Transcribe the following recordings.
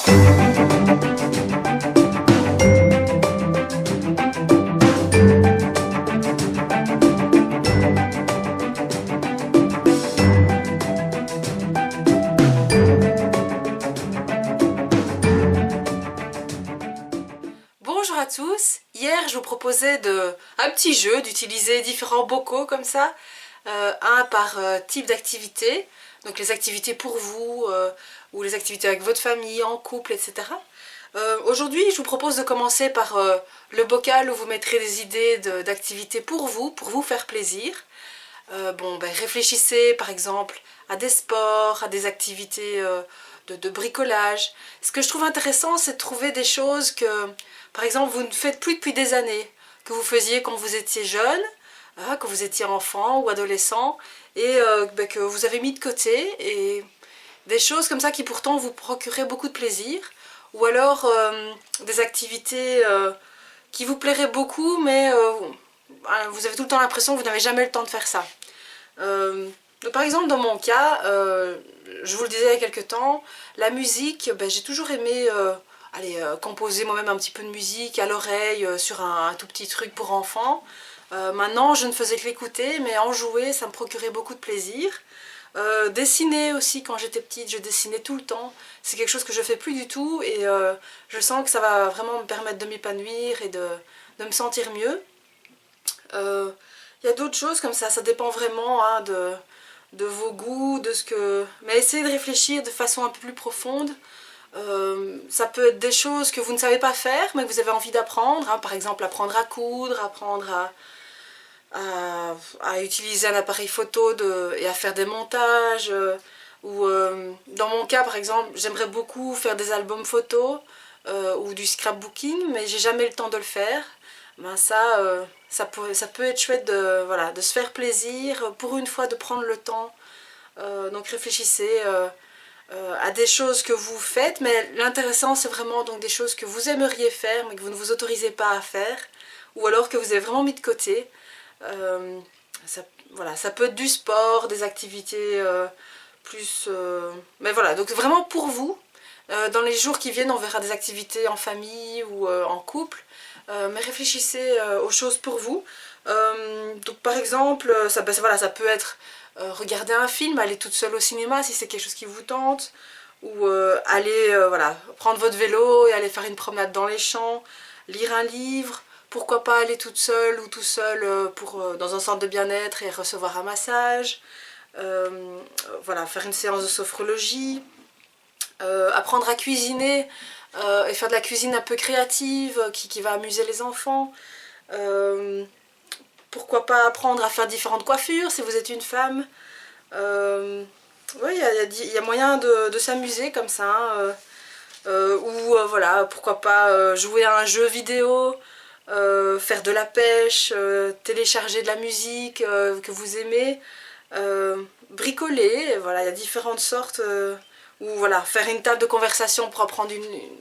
Bonjour à tous, hier je vous proposais un petit jeu d'utiliser différents bocaux comme ça, un par type d'activité, donc les activités pour vous ou les activités avec votre famille, en couple, etc. Aujourd'hui je vous propose de commencer par le bocal où vous mettrez des idées d'activités pour vous faire plaisir. Réfléchissez par exemple à des sports, à des activités de bricolage. Ce que je trouve intéressant, c'est de trouver des choses que, par exemple, vous ne faites plus depuis des années, que vous faisiez quand vous étiez jeune, quand vous étiez enfant ou adolescent, et que vous avez mis de côté, et des choses comme ça qui pourtant vous procuraient beaucoup de plaisir, ou alors des activités qui vous plairaient beaucoup, mais vous avez tout le temps l'impression que vous n'avez jamais le temps de faire ça. Par exemple, dans mon cas, je vous le disais il y a quelques temps, la musique, j'ai toujours aimé composer moi-même un petit peu de musique à l'oreille sur un tout petit truc pour enfants. Maintenant, je ne faisais que l'écouter, mais en jouer, ça me procurait beaucoup de plaisir. Dessiner aussi, quand j'étais petite, je dessinais tout le temps. C'est quelque chose que je fais plus du tout et je sens que ça va vraiment me permettre de m'épanouir et de me sentir mieux. Il y a d'autres choses comme ça dépend vraiment de vos goûts, de ce que... Mais essayez de réfléchir de façon un peu plus profonde. Ça peut être des choses que vous ne savez pas faire, mais que vous avez envie d'apprendre. Par exemple, apprendre à coudre, apprendre à utiliser un appareil photo et à faire des montages. Ou dans mon cas, par exemple, j'aimerais beaucoup faire des albums photos ou du scrapbooking, mais j'ai jamais le temps de le faire. Ça peut être chouette de se faire plaisir, pour une fois de prendre le temps. Donc réfléchissez à des choses que vous faites, mais l'intéressant c'est vraiment donc des choses que vous aimeriez faire mais que vous ne vous autorisez pas à faire, ou alors que vous avez vraiment mis de côté. Ça peut être du sport, des activités mais voilà, donc vraiment pour vous. Dans les jours qui viennent, on verra des activités en famille ou en couple. Mais réfléchissez aux choses pour vous. Donc par exemple, ça peut être regarder un film, aller toute seule au cinéma si c'est quelque chose qui vous tente, ou aller prendre votre vélo et aller faire une promenade dans les champs, lire un livre, pourquoi pas aller toute seule ou tout seul dans un centre de bien-être et recevoir un massage, faire une séance de sophrologie, apprendre à cuisiner et faire de la cuisine un peu créative qui va amuser les enfants. Pourquoi pas apprendre à faire différentes coiffures si vous êtes une femme. Il y a moyen de s'amuser comme ça. Pourquoi pas jouer à un jeu vidéo, faire de la pêche, télécharger de la musique que vous aimez, bricoler. Voilà, il y a différentes sortes. Ou faire une table de conversation pour apprendre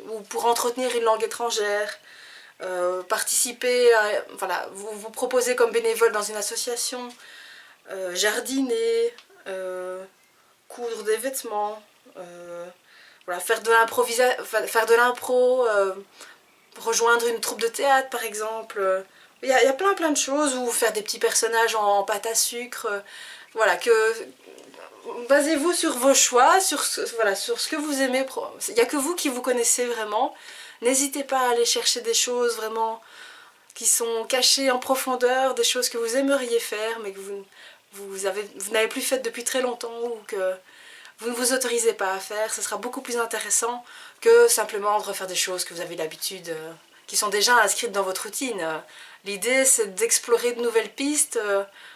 ou pour entretenir une langue étrangère, participer vous proposer comme bénévole dans une association, jardiner, coudre des vêtements, faire de l'impro, rejoindre une troupe de théâtre par exemple. Il y a plein de choses, ou faire des petits personnages en pâte à sucre. Basez-vous sur vos choix, sur ce que vous aimez. Il n'y a que vous qui vous connaissez vraiment. N'hésitez pas à aller chercher des choses vraiment qui sont cachées en profondeur, des choses que vous aimeriez faire, mais que vous n'avez plus faites depuis très longtemps, ou que vous ne vous autorisez pas à faire. Ce sera beaucoup plus intéressant que simplement de refaire des choses que vous avez l'habitude, qui sont déjà inscrites dans votre routine. L'idée, c'est d'explorer de nouvelles pistes,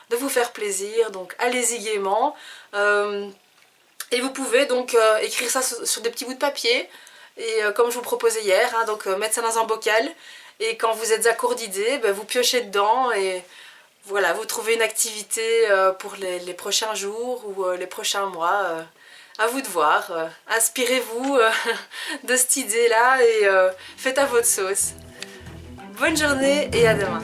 de vous faire plaisir, donc allez-y gaiement. Et vous pouvez donc écrire ça sur des petits bouts de papier, et comme je vous proposais hier, mettre ça dans un bocal, et quand vous êtes à court d'idées, vous piochez dedans, et voilà, vous trouvez une activité pour les prochains jours ou les prochains mois. À vous de voir. Inspirez-vous de cette idée-là et faites à votre sauce. Bonne journée et à demain.